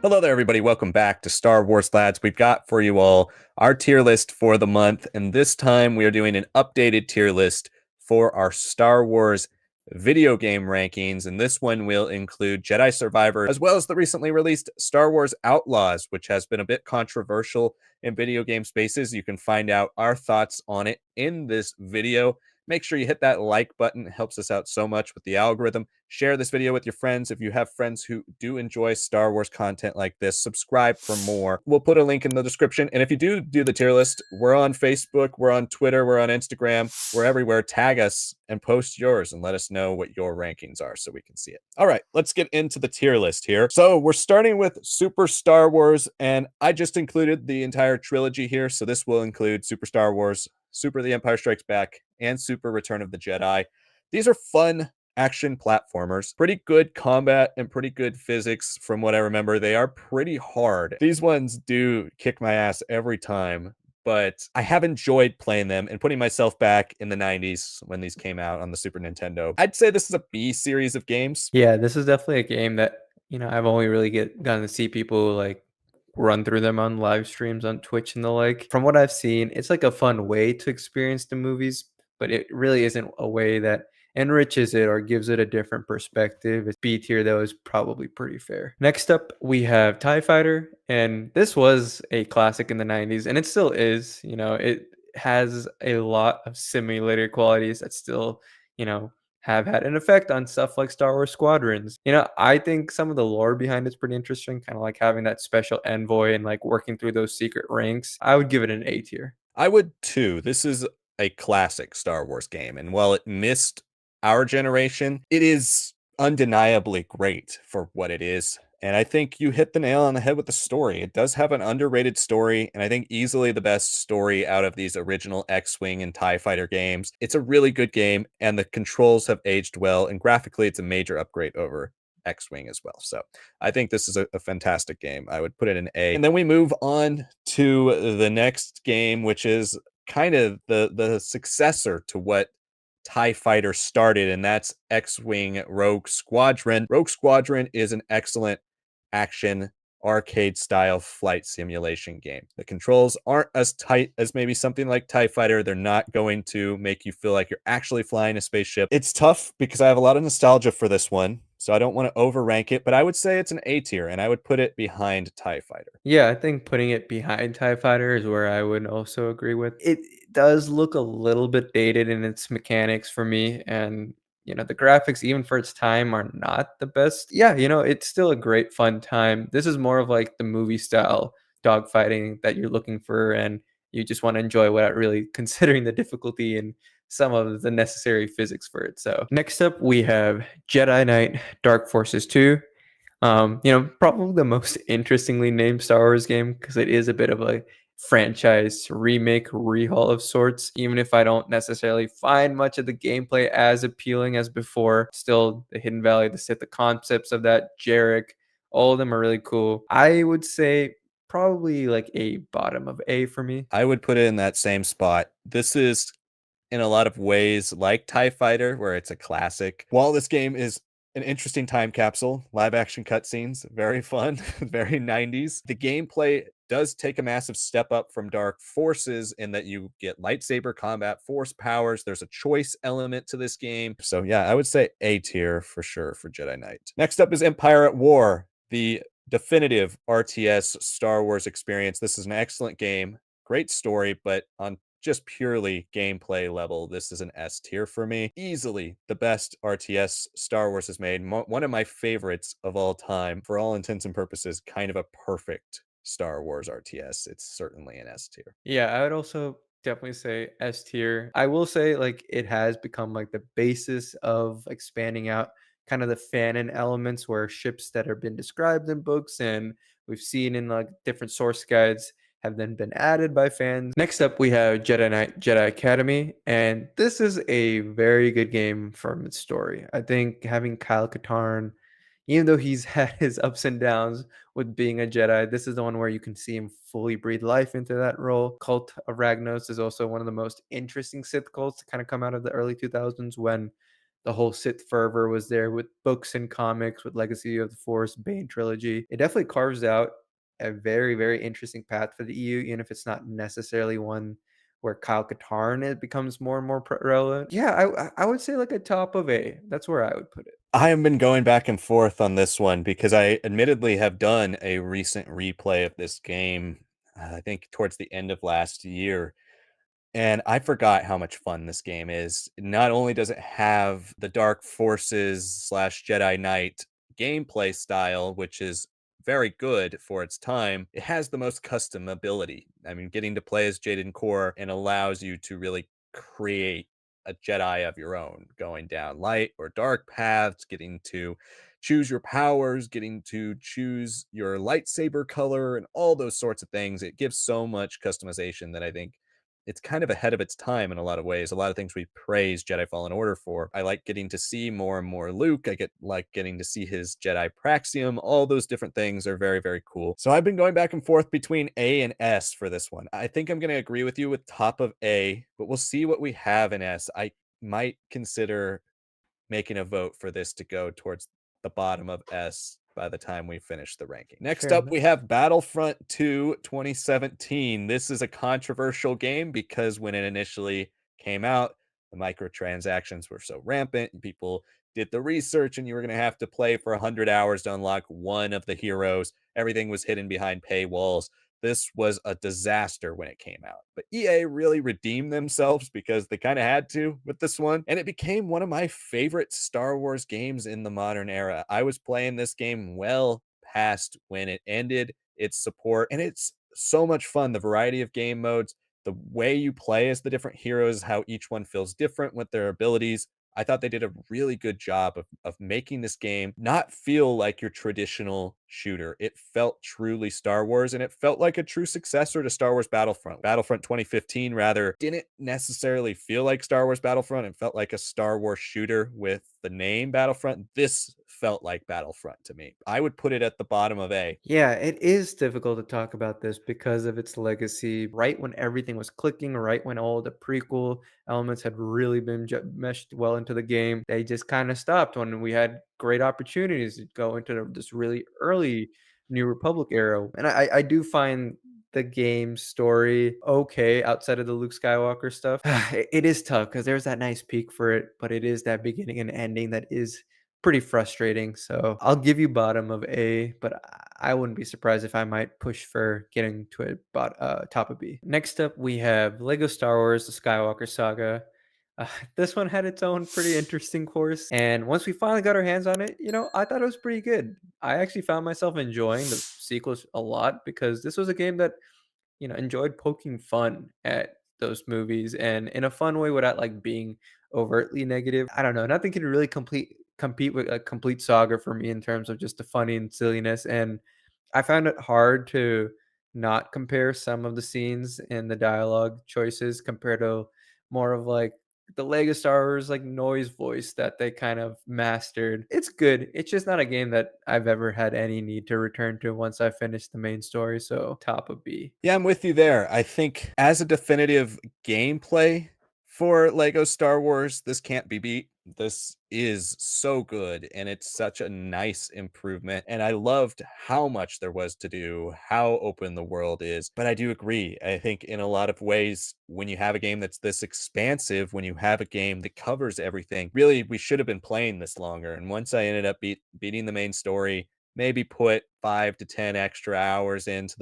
Hello there, everybody. Welcome back to Star Wars Lads. We've got for you all our tier list for the month, and this time we are doing an updated tier list for our Star Wars video game rankings. And this one will include Jedi Survivor, as well as the recently released Star Wars Outlaws, which has been a bit controversial in video game spaces. You can find out our thoughts on it in this video. Make sure you hit that like button. It helps us out so much with the algorithm. Share this video with your friends. If you have friends who do enjoy Star Wars content like this, subscribe for more. We'll put a link in the description. And if you do the tier list, we're on Facebook, we're on Twitter, we're on Instagram, we're everywhere. Tag us and post yours and let us know what your rankings are so we can see it. All right, let's get into the tier list here. So we're starting with Super Star Wars, and I just included the entire trilogy here. So this will include Super Star Wars, Super The Empire Strikes Back, and Super Return of the Jedi. These are fun action platformers. Pretty good combat and pretty good physics from what I remember. They are pretty hard. These ones do kick my ass every time, but I have enjoyed playing them and putting myself back in the 90s when these came out on the Super Nintendo. I'd say this is a B series of games. Yeah, this is definitely a game that, I've only really gotten to see people like run through them on live streams on Twitch and the like. From what I've seen, it's like a fun way to experience the movies, but it really isn't a way that enriches it or gives it a different perspective. It's B tier though is probably pretty fair. Next up, we have TIE Fighter, and this was a classic in the 90s, and it still is. It has a lot of simulator qualities that still, have had an effect on stuff like Star Wars Squadrons. I think some of the lore behind it's pretty interesting, kind of like having that special envoy and like working through those secret ranks. I would give it an A tier. I would too. This is a classic Star Wars game, and while it missed our generation, it is undeniably great for what it is. And I think you hit the nail on the head with the story. It does have an underrated story, and I think easily the best story out of these original X-Wing and TIE Fighter games. It's a really good game, and the controls have aged well, and graphically it's a major upgrade over X-Wing as well. So I think this is a fantastic game. I would put it in A. And then we move on to the next game, which is kind of the successor to what TIE Fighter started, and that's X-Wing Rogue Squadron. Rogue Squadron is an excellent action arcade style flight simulation game. The controls aren't as tight as maybe something like TIE Fighter. They're not going to make you feel like you're actually flying a spaceship. It's tough because I have a lot of nostalgia for this one, so I don't want to overrank it, but I would say it's an A tier, and I would put it behind TIE Fighter. Yeah, I think putting it behind TIE Fighter is where I would also agree with. It does look a little bit dated in its mechanics for me, and the graphics, even for its time, are not the best. Yeah, it's still a great fun time. This is more of like the movie style dogfighting that you're looking for, and you just want to enjoy without really considering the difficulty and some of the necessary physics for it. So next up, we have Jedi Knight Dark Forces 2. Probably the most interestingly named Star Wars game because it is a bit of a franchise remake, rehaul of sorts. Even if I don't necessarily find much of the gameplay as appealing as before, still the Hidden Valley, the Sith, the concepts of that, Jarek, all of them are really cool. I would say probably like a bottom of A for me. I would put it in that same spot. This is in a lot of ways like TIE Fighter, where it's a classic. While this game is an interesting time capsule, live action cutscenes, very fun, very 90s. The gameplay does take a massive step up from Dark Forces in that you get lightsaber combat, force powers. There's a choice element to this game. So yeah, I would say A tier for sure for Jedi Knight. Next up is Empire at War, the definitive RTS Star Wars experience. This is an excellent game, great story, but on just purely gameplay level, this is an S tier for me. Easily the best RTS Star Wars has made. One of my favorites of all time. For all intents and purposes, kind of a perfect Star Wars RTS. It's certainly an S tier. Yeah, I would also definitely say S tier. I will say like it has become like the basis of expanding out kind of the fanon elements where ships that have been described in books and we've seen in like different source guides have then been added by fans. Next up, we have Jedi Knight Jedi Academy, and this is a very good game from its story. I think having Kyle Katarn, even though he's had his ups and downs with being a Jedi, this is the one where you can see him fully breathe life into that role. Cult of Ragnos is also one of the most interesting Sith cults to kind of come out of the early 2000s when The whole Sith fervor was there with books and comics, with Legacy of the Force, Bane trilogy. It definitely carves out a very, very interesting path for the EU, even if it's not necessarily one where Kyle Katarn it becomes more and more relevant. Yeah, I would say like a top of A. That's where I would put it. I have been going back and forth on this one because I admittedly have done a recent replay of this game, I think towards the end of last year. And I forgot how much fun this game is. Not only does it have the Dark Forces slash Jedi Knight gameplay style, which is very good for its time, it has the most custom ability. I mean, getting to play as Jaden Core and allows you to really create a Jedi of your own, going down light or dark paths, getting to choose your powers, getting to choose your lightsaber color, and all those sorts of things. It gives so much customization that I think it's kind of ahead of its time in a lot of ways. A lot of things we praise Jedi Fallen Order for. I like getting to see more and more Luke. Like getting to see his Jedi Praxium. All those different things are very, very cool. So I've been going back and forth between A and S for this one. I think I'm going to agree with you with top of A, but we'll see what we have in S. I might consider making a vote for this to go towards the bottom of S by the time we finish the ranking. Next Fair up, enough. we have Battlefront II 2017. This is a controversial game because when it initially came out, the microtransactions were so rampant. People did the research, and you were going to have to play for 100 hours to unlock one of the heroes. Everything was hidden behind paywalls. This was a disaster when it came out. But EA really redeemed themselves because they kind of had to with this one. And it became one of my favorite Star Wars games in the modern era. I was playing this game well past when it ended its support, and it's so much fun. The variety of game modes, the way you play as the different heroes, how each one feels different with their abilities. I thought they did a really good job of making this game not feel like your traditional shooter. It felt truly Star Wars, and it felt like a true successor to Star Wars Battlefront. Battlefront 2015, rather, didn't necessarily feel like Star Wars Battlefront. It felt like a Star Wars shooter with the name Battlefront. This felt like Battlefront to me. I would put it at the bottom of A. Yeah, it is difficult to talk about this because of its legacy. Right when everything was clicking, right when all the prequel elements had really been meshed well into the game, they just kind of stopped when we had great opportunities to go into this really early New Republic era. And I do find the game story okay outside of the Luke Skywalker stuff. It is tough because there's that nice peak for it, but it is that beginning and ending that is pretty frustrating. So I'll give you bottom of A, but I wouldn't be surprised if I might push for getting to a top of B. Next up, we have Lego Star Wars: The Skywalker Saga. This one had its own pretty interesting course, and once we finally got our hands on it, I thought it was pretty good. I actually found myself enjoying the sequels a lot because this was a game that enjoyed poking fun at those movies and in a fun way without like being overtly negative. I don't know. Nothing can really compete with a complete saga for me in terms of just the funny and silliness. And I found it hard to not compare some of the scenes and the dialogue choices compared to more of like the Lego Star Wars like noise voice that they kind of mastered. It's good. It's just not a game that I've ever had any need to return to once I finish the main story. So top of B. Yeah, I'm with you there. I think as a definitive gameplay for Lego Star Wars, this can't be beat. This is so good, and it's such a nice improvement. And I loved how much there was to do, how open the world is. But I do agree. I think in a lot of ways, when you have a game that's this expansive, when you have a game that covers everything, really, we should have been playing this longer. And once I ended up beating the main story, maybe put 5 to 10 extra hours into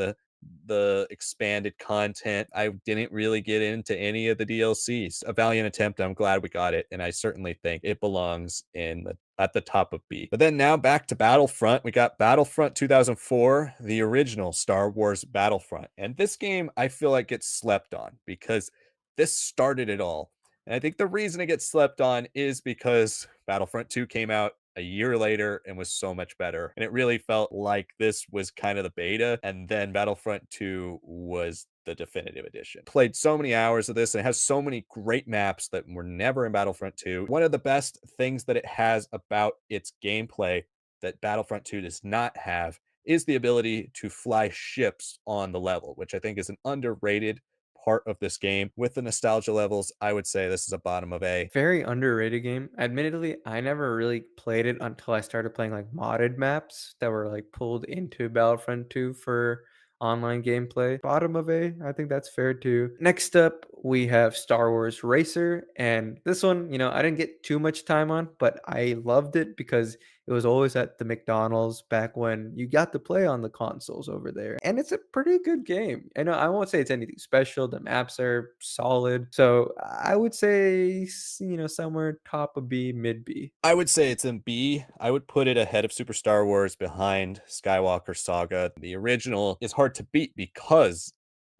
the expanded content. I didn't really get into any of the DLCs. A valiant attempt. I'm glad we got it, and I certainly think it belongs at the top of B. But then now back to Battlefront. We got Battlefront 2004, the original Star Wars Battlefront. And this game I feel like gets slept on because this started it all. And I think the reason it gets slept on is because Battlefront 2 came out a year later and was so much better. And it really felt like this was kind of the beta, and then Battlefront 2 was the definitive edition. Played so many hours of this, and it has so many great maps that were never in Battlefront 2. One of the best things that it has about its gameplay that Battlefront 2 does not have is the ability to fly ships on the level, which I think is an underrated part of this game. With the nostalgia levels, I would say this is a bottom of A. Very underrated game. Admittedly, I never really played it until I started playing like modded maps that were like pulled into Battlefront 2 for online gameplay. Bottom of A, I think that's fair too. Next up, we have Star Wars Racer. And this one, I didn't get too much time on, but I loved it because it was always at the McDonald's back when you got to play on the consoles over there. And it's a pretty good game. I know I won't say it's anything special. The maps are solid. So I would say, somewhere top of B, mid B. I would say it's in B. I would put it ahead of Super Star Wars, behind Skywalker Saga. The original is hard to beat because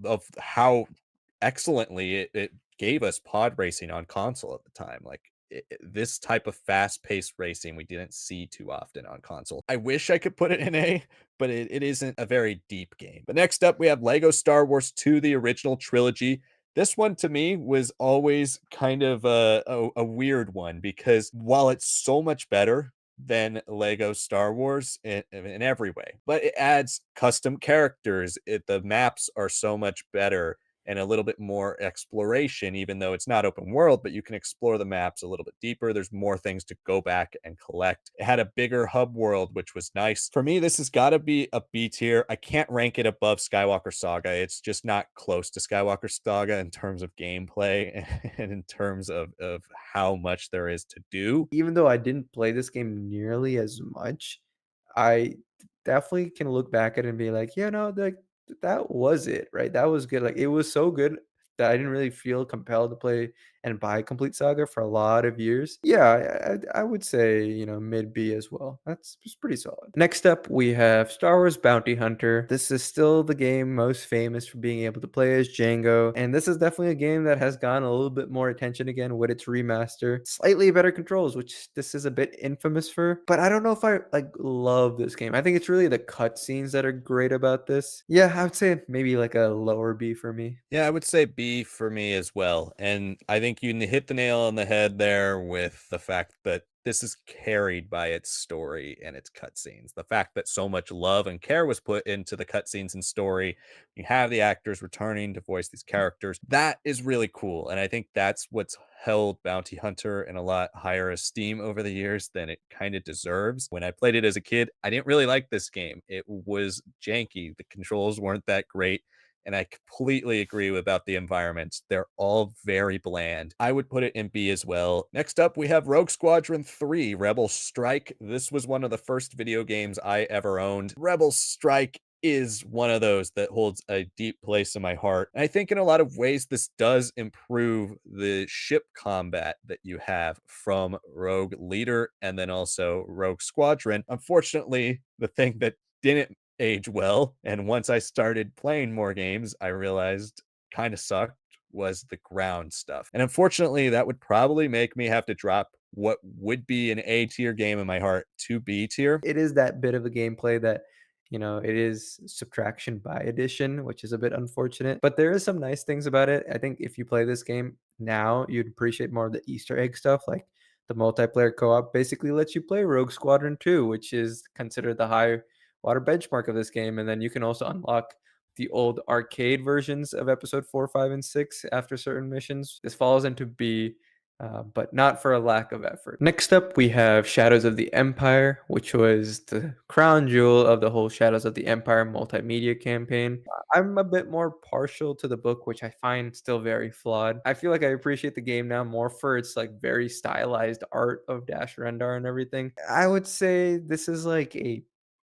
of how excellently it gave us pod racing on console at the time. Like this type of fast-paced racing we didn't see too often on console. I wish I could put it in A, but it isn't a very deep game. But next up, we have Lego Star Wars 2, the original trilogy. This one to me was always kind of a weird one because while it's so much better than Lego Star Wars in every way, but it adds custom characters. The maps are so much better and a little bit more exploration, even though it's not open world, but you can explore the maps a little bit deeper. There's more things to go back and collect. It had a bigger hub world, which was nice. For me, this has got to be a B tier. I can't rank it above Skywalker Saga. It's just not close to Skywalker Saga in terms of gameplay and in terms of how much there is to do. Even though I didn't play this game nearly as much, I definitely can look back at it and be like, that was it, right? That was good. Like it was so good that I didn't really feel compelled to play and buy Complete Saga for a lot of years. Yeah, I would say, mid B as well. That's just pretty solid. Next up, we have Star Wars Bounty Hunter. This is still the game most famous for being able to play as Django. And this is definitely a game that has gotten a little bit more attention again with its remaster. Slightly better controls, which this is a bit infamous for. But I don't know if I like love this game. I think it's really the cutscenes that are great about this. Yeah, I would say maybe like a lower B for me. Yeah, I would say B for me as well. And I think you hit the nail on the head there with the fact that this is carried by its story and its cutscenes. The fact that so much love and care was put into the cutscenes and story. You have the actors returning to voice these characters. That is really cool. And I think that's what's held Bounty Hunter in a lot higher esteem over the years than it kind of deserves. When I played it as a kid, I didn't really like this game. It was janky. The controls weren't that great. And I completely agree about the environments. They're all very bland. I would put it in B as well. Next up, we have Rogue Squadron 3, Rebel Strike. This was one of the first video games I ever owned. Rebel Strike is one of those that holds a deep place in my heart. And I think in a lot of ways, this does improve the ship combat that you have from Rogue Leader and then also Rogue Squadron. Unfortunately, the thing that didn't age well, and once I started playing more games, I realized kind of sucked was the ground stuff. And unfortunately, that would probably make me have to drop what would be an A tier game in my heart to B tier. It is that bit of a gameplay that it is subtraction by addition, which is a bit unfortunate, but there is some nice things about it. I think if you play this game now, you'd appreciate more of the Easter egg stuff, like the multiplayer co-op basically lets you play Rogue Squadron 2, which is considered the high water benchmark of this game, and then you can also unlock the old arcade versions of episode 4, 5, and 6 after certain missions. This falls into B, but not for a lack of effort. Next up, we have Shadows of the Empire, which was the crown jewel of the whole Shadows of the Empire multimedia campaign. I'm a bit more partial to the book, which I find still very flawed. I feel like I appreciate the game now more for its like very stylized art of Dash Rendar and everything. I would say this is like a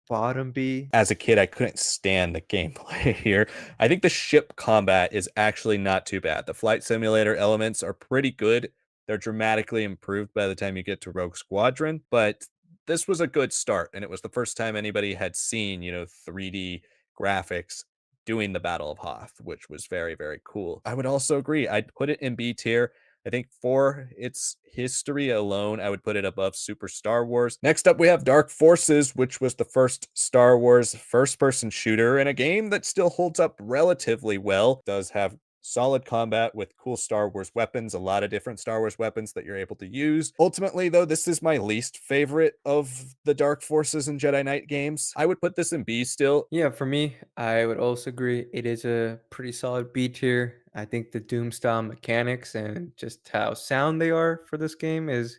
bottom B. As a kid, I couldn't stand the gameplay here. I think the ship combat is actually not too bad. The flight simulator elements are pretty good. They're dramatically improved by the time you get to Rogue Squadron, but this was a good start. And it was the first time anybody had seen, 3D graphics doing the Battle of Hoth, which was very, very cool. I would also agree. I'd put it in B tier. I think for its history alone, I would put it above Super Star Wars. Next up, we have Dark Forces, which was the first Star Wars first-person shooter in a game that still holds up relatively well. It does have solid combat with cool Star Wars weapons, a lot of different Star Wars weapons that you're able to use. Ultimately, though, this is my least favorite of the Dark Forces and Jedi Knight games. I would put this in B still. Yeah, for me, I would also agree. It is a pretty solid B tier. I think the Doom style mechanics and just how sound they are for this game is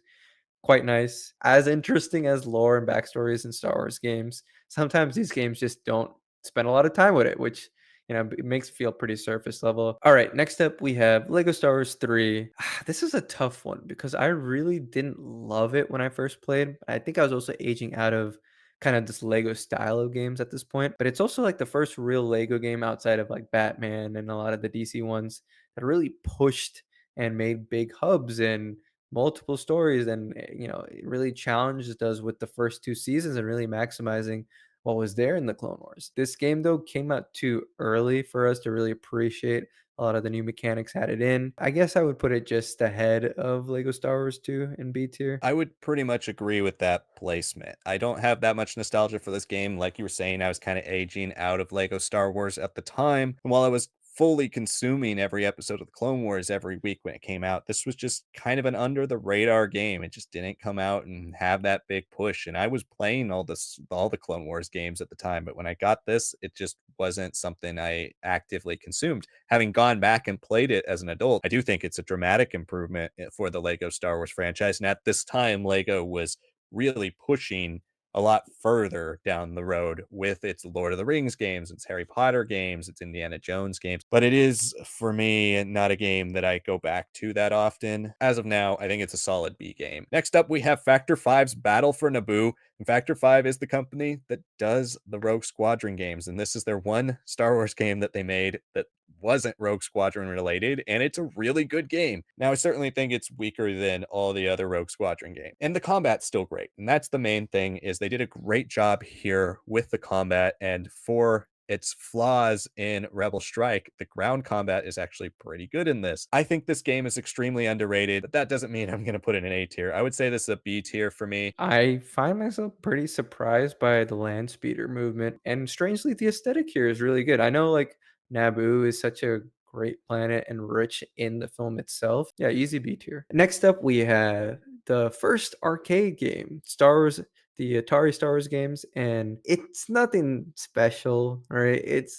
quite nice. As interesting as lore and backstories in Star Wars games, sometimes these games just don't spend a lot of time with it, which, it makes it feel pretty surface level. All right, next up we have Lego Star Wars 3. This is a tough one because I really didn't love it when I first played. I think I was also aging out of kind of this Lego style of games at this point, but it's also like the first real Lego game outside of like Batman and a lot of the DC ones that really pushed and made big hubs and multiple stories, and it really challenged us with the first two seasons and really maximizing what was there in the Clone Wars. This game though came out too early for us to really appreciate a lot of the new mechanics added in. I guess I would put it just ahead of Lego Star Wars 2 in B tier. I would pretty much agree with that placement. I don't have that much nostalgia for this game. Like you were saying, I was kind of aging out of Lego Star Wars at the time. And while I was fully consuming every episode of the Clone Wars every week when it came out, this was just kind of an under the radar game. It just didn't come out and have that big push. And I was playing all the Clone Wars games at the time, but when I got this, it just wasn't something I actively consumed. Having gone back and played it as an adult, I do think it's a dramatic improvement for the Lego Star Wars franchise. And at this time, Lego was really pushing a lot further down the road with its Lord of the Rings games, its Harry Potter games, its Indiana Jones games. But it is, for me, not a game that I go back to that often. As of now, I think it's a solid B game. Next up, we have Factor 5's Battle for Naboo. And Factor 5 is the company that does the Rogue Squadron games. And this is their one Star Wars game that they made that wasn't Rogue Squadron related, and it's a really good game. Now, I certainly think it's weaker than all the other Rogue Squadron games, and the combat's still great. And that's the main thing, is they did a great job here with the combat, and for its flaws in Rebel Strike, the ground combat is actually pretty good in this. I think this game is extremely underrated, but that doesn't mean I'm going to put it in A tier. I would say this is a B tier for me. I find myself pretty surprised by the land speeder movement, and strangely, the aesthetic here is really good. I know, like, Naboo is such a great planet and rich in the film itself. Yeah, easy B tier. Next up, we have the first arcade game, Star Wars, the Atari Star Wars games, and it's nothing special, right?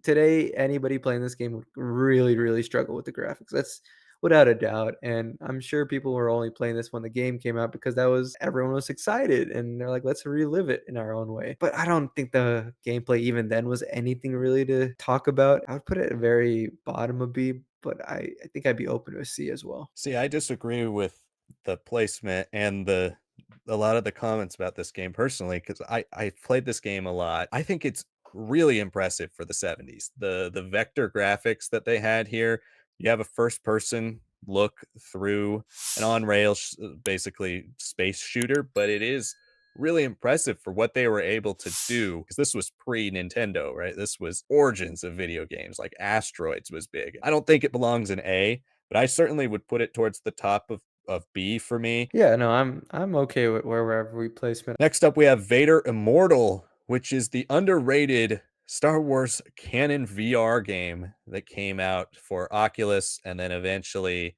Today, anybody playing this game would really, really struggle with the graphics. That's without a doubt. And I'm sure people were only playing this when the game came out because that was everyone was excited and they're like, let's relive it in our own way. But I don't think the gameplay even then was anything really to talk about. I would put it at very bottom of B, but I think I'd be open to a C as well. See, I disagree with the placement and the a lot of the comments about this game personally, because I played this game a lot. I think it's really impressive for the 70s. The vector graphics that they had here. You have a first person look through an on rails basically space shooter, but it is really impressive for what they were able to do, because this was pre Nintendo, right? This was origins of video games, like Asteroids was big. I don't think it belongs in A, but I certainly would put it towards the top of B for me. Yeah, no, I'm okay with wherever we placement. Next up, we have Vader Immortal, which is the underrated Star Wars canon VR game that came out for Oculus and then eventually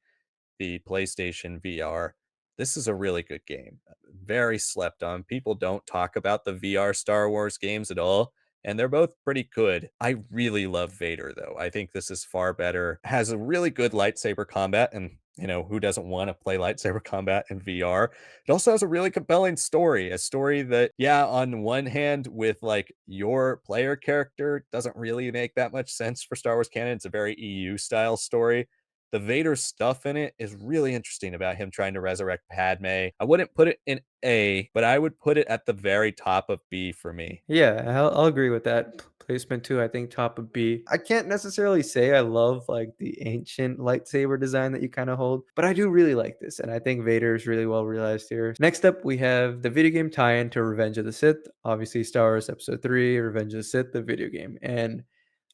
the PlayStation VR. This is a really good game. Very slept on. People don't talk about the VR Star Wars games at all, and they're both pretty good. I really love Vader though. I think this is far better. Has a really good lightsaber combat, and who doesn't want to play lightsaber combat in VR? It also has a really compelling story, a story that, yeah, on one hand, with like your player character, doesn't really make that much sense for Star Wars canon. It's a very EU style story. The Vader stuff in it is really interesting, about him trying to resurrect Padme. I wouldn't put it in A, but I would put it at the very top of B for me. Yeah, I'll agree with that placement too. I think top of B. I can't necessarily say I love like the ancient lightsaber design that you kind of hold, but I do really like this, and I think Vader is really well realized here. Next up, we have the video game tie-in to Revenge of the Sith. Obviously, Star Wars Episode 3, Revenge of the Sith, the video game, and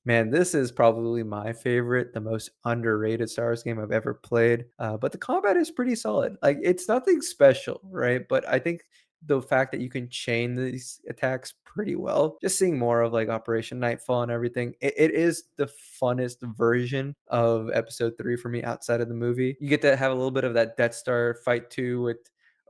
man, this is probably my favorite, the most underrated Star Wars game I've ever played. But the combat is pretty solid. Like, it's nothing special, right? But I think the fact that you can chain these attacks pretty well, just seeing more of like Operation Nightfall and everything, it is the funnest version of Episode 3 for me outside of the movie. You get to have a little bit of that Death Star fight too with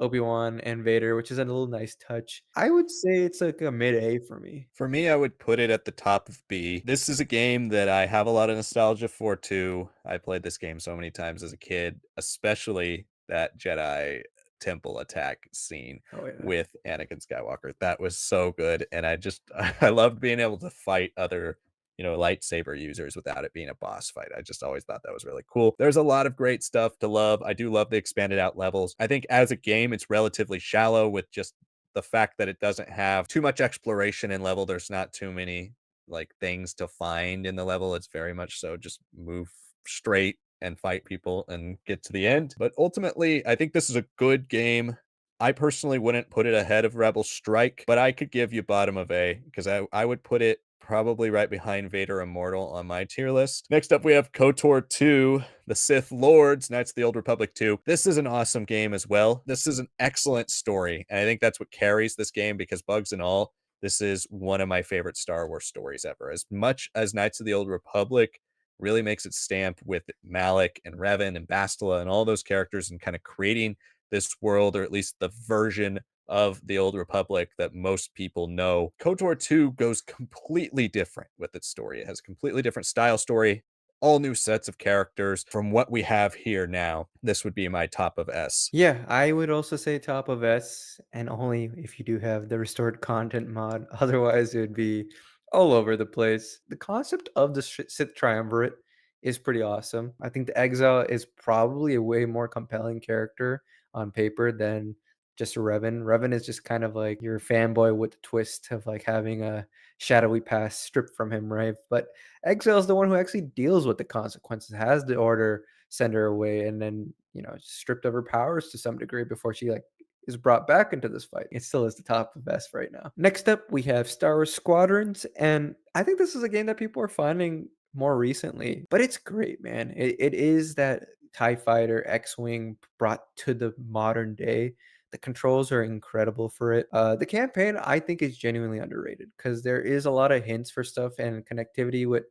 Obi-Wan and Vader, which is a little nice touch. I would say it's like a mid-A for me. For me, I would put it at the top of B. This is a game that I have a lot of nostalgia for too. I played this game so many times as a kid, especially that Jedi temple attack scene Oh, yeah. with Anakin Skywalker. That was so good. And I just I loved being able to fight other, lightsaber users without it being a boss fight. I just always thought that was really cool. There's a lot of great stuff to love. I do love the expanded out levels. I think as a game, it's relatively shallow with just the fact that it doesn't have too much exploration in level. There's not too many like things to find in the level. It's very much so just move straight and fight people and get to the end. But ultimately, I think this is a good game. I personally wouldn't put it ahead of Rebel Strike, but I could give you bottom of A because I would put it probably right behind Vader Immortal on my tier list. Next up, we have KOTOR 2, The Sith Lords, Knights of the Old Republic 2. This is an awesome game as well. This is an excellent story. And I think that's what carries this game because bugs and all, this is one of my favorite Star Wars stories ever. As much as Knights of the Old Republic really makes its stamp with Malik and Revan and Bastila and all those characters and kind of creating this world, or at least the version of the Old Republic that most people know. KOTOR 2 goes completely different with its story. It has a completely different style story, all new sets of characters from what we have here now. This would be my top of S. Yeah, I would also say top of S, and only if you do have the restored content mod. Otherwise, it would be all over the place. The concept of the Sith Triumvirate is pretty awesome. I think the Exile is probably a way more compelling character on paper than just Revan. Revan is just kind of like your fanboy with the twist of like having a shadowy past stripped from him, right? But Exile is the one who actually deals with the consequences, has the order send her away, and then stripped of her powers to some degree before she like is brought back into this fight. It still is the top of best right now. Next up, we have Star Wars Squadrons, and I think this is a game that people are finding more recently, but it's great, man. It is that TIE Fighter X-Wing brought to the modern day. The controls are incredible for it. The campaign, I think, is genuinely underrated because there is a lot of hints for stuff and connectivity with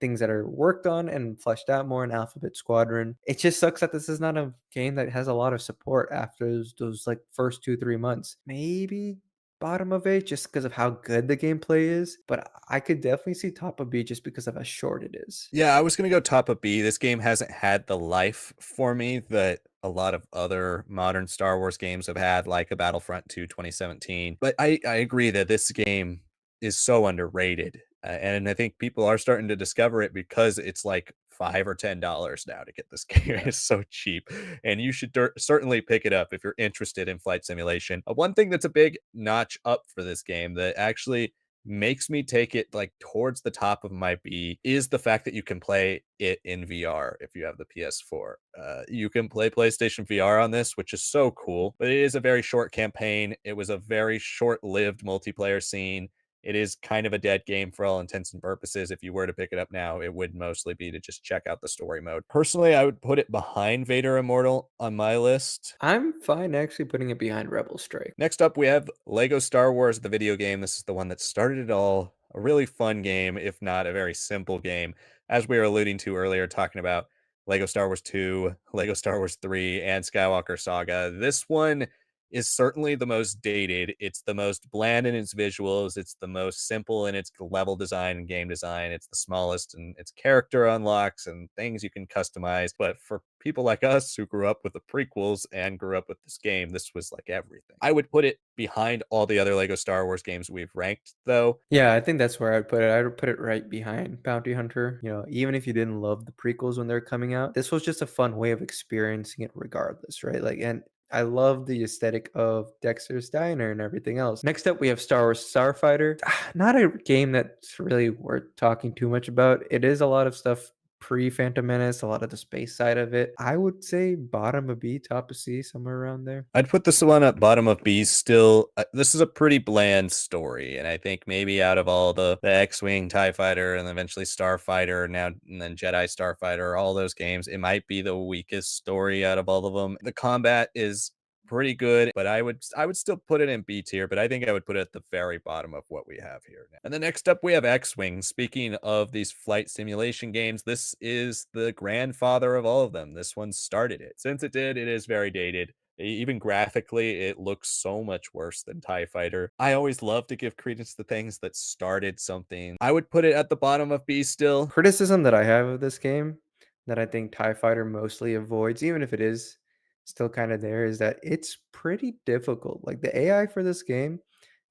things that are worked on and fleshed out more in Alphabet Squadron. It just sucks that this is not a game that has a lot of support after those like first 2 3 months. Maybe bottom of A just because of how good the gameplay is, but I could definitely see top of B just because of how short it is. Yeah, I was gonna go top of B. This game hasn't had the life for me that a lot of other modern Star Wars games have had, like a Battlefront II 2017. But I agree that this game is so underrated. And I think people are starting to discover it because it's like $5 or $10 now to get this game. Yeah. It's so cheap. And you should certainly pick it up if you're interested in flight simulation. One thing that's a big notch up for this game that actually makes me take it like towards the top of my B is the fact that you can play it in VR if you have the PS4. You can play PlayStation VR on this, which is so cool, but it is a very short campaign. It was a very short lived multiplayer scene. It is kind of a dead game for all intents and purposes. If you were to pick it up now, it would mostly be to just check out the story mode. Personally, I would put it behind Vader Immortal on my list. I'm fine actually putting it behind Rebel Strike. Next up, we have Lego Star Wars, the video game. This is the one that started it all. A really fun game, if not a very simple game. As we were alluding to earlier, talking about Lego Star Wars 2, Lego Star Wars 3, and Skywalker Saga. This one is certainly the most dated. It's the most bland in its visuals. It's the most simple in its level design and game design. It's the smallest in its character unlocks and things you can customize. But for people like us who grew up with the prequels and grew up with this game, this was like everything. I would put it behind all the other Lego Star Wars games we've ranked, though. Yeah, I think that's where I'd put it. I'd put it right behind Bounty Hunter. Even if you didn't love the prequels when they're coming out, this was just a fun way of experiencing it regardless, right? Like, and I love the aesthetic of Dexter's Diner and everything else. Next up, we have Star Wars Starfighter. Not a game that's really worth talking too much about. It is a lot of stuff pre Phantom Menace, a lot of the space side of it. I would say bottom of B, top of C, somewhere around there. I'd put this one at bottom of B still. This is a pretty bland story, and I think maybe out of all the X-Wing, TIE Fighter, and eventually Starfighter, now and then Jedi Starfighter, all those games, it might be the weakest story out of all of them. The combat is pretty good, but I would still put it in B tier, but I think I would put it at the very bottom of what we have here now. And then next up we have X-Wing. Speaking of these flight simulation games, this is the grandfather of all of them. This one started it. Since it did, it is very dated. Even graphically, it looks so much worse than TIE Fighter. I always love to give credence to things that started something. I would put it at the bottom of B still. Criticism that I have of this game that I think TIE Fighter mostly avoids, even if it is still kind of there, is that it's pretty difficult. Like the AI for this game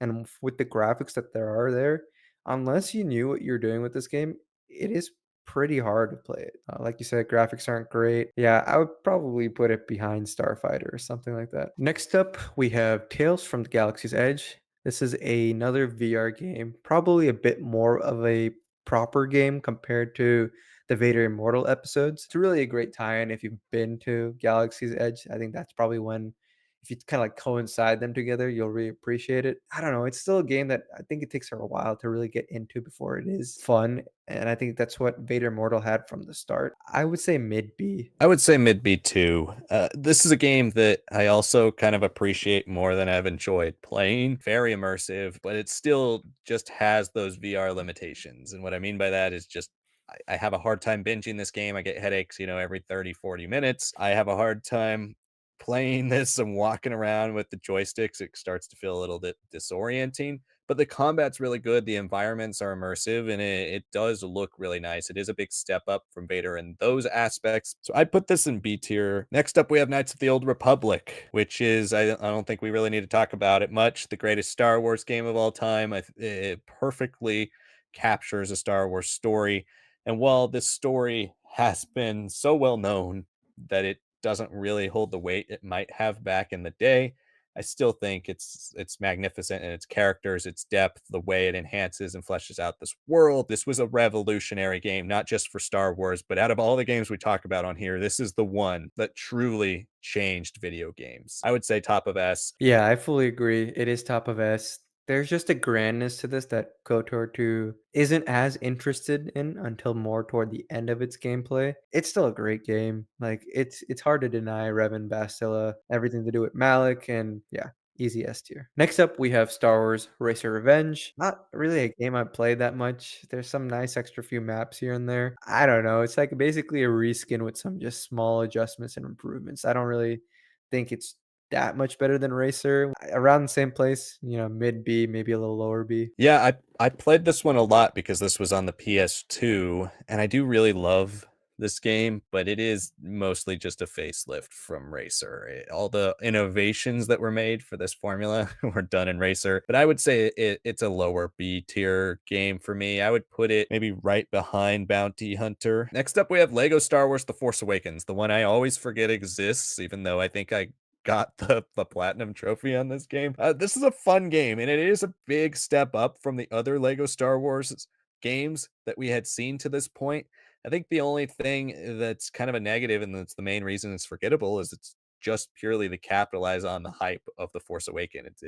and with the graphics that there are there, unless you knew what you're doing with this game, it is pretty hard to play it. Like you said, graphics aren't great. Yeah, I would probably put it behind Starfighter or something like that. Next up, we have Tales from the Galaxy's Edge. This is another VR game, probably a bit more of a proper game compared to the Vader Immortal episodes. It's really a great tie-in if you've been to Galaxy's Edge. I think that's probably when, if you kind of like coincide them together, you'll really appreciate it. I don't know. It's still a game that I think it takes her a while to really get into before it is fun. And I think that's what Vader Immortal had from the start. I would say mid B. I would say mid B too. This is a game that I also kind of appreciate more than I've enjoyed playing. Very immersive, but it still just has those VR limitations. And what I mean by that is just I have a hard time binging this game. I get headaches, every 30, 40 minutes. I have a hard time playing this and walking around with the joysticks. It starts to feel a little bit disorienting. But the combat's really good. The environments are immersive and it does look really nice. It is a big step up from Vader in those aspects. So I'd put this in B tier. Next up, we have Knights of the Old Republic, which is, I don't think we really need to talk about it much. The greatest Star Wars game of all time. It perfectly captures a Star Wars story. And while this story has been so well known that it doesn't really hold the weight it might have back in the day, I still think it's magnificent in its characters, its depth, the way it enhances and fleshes out this world. This was a revolutionary game, not just for Star Wars, but out of all the games we talk about on here, this is the one that truly changed video games. I would say top of S. Yeah, I fully agree. It is top of S. There's just a grandness to this that KOTOR 2 isn't as interested in until more toward the end of its gameplay. It's still a great game. Like it's hard to deny Revan Bastila, everything to do with Malik, and yeah, easy S tier. Next up, we have Star Wars Racer Revenge. Not really a game I played that much. There's some nice extra few maps here and there. I don't know. It's like basically a reskin with some just small adjustments and improvements. I don't really think it's that much better than Racer. Around the same place, mid B, maybe a little lower B. Yeah, I played this one a lot because this was on the PS2, and I do really love this game, but it is mostly just a facelift from Racer. All the innovations that were made for this formula were done in Racer, but I would say it's a lower B tier game for me. I would put it maybe right behind Bounty Hunter. Next up, we have Lego Star Wars The Force Awakens, the one I always forget exists, even though I think I got the platinum trophy on this game. This is a fun game, and it is a big step up from the other Lego Star Wars games that we had seen to this point. I think the only thing that's kind of a negative, and that's the main reason it's forgettable, is it's just purely to capitalize on the hype of The Force Awakens.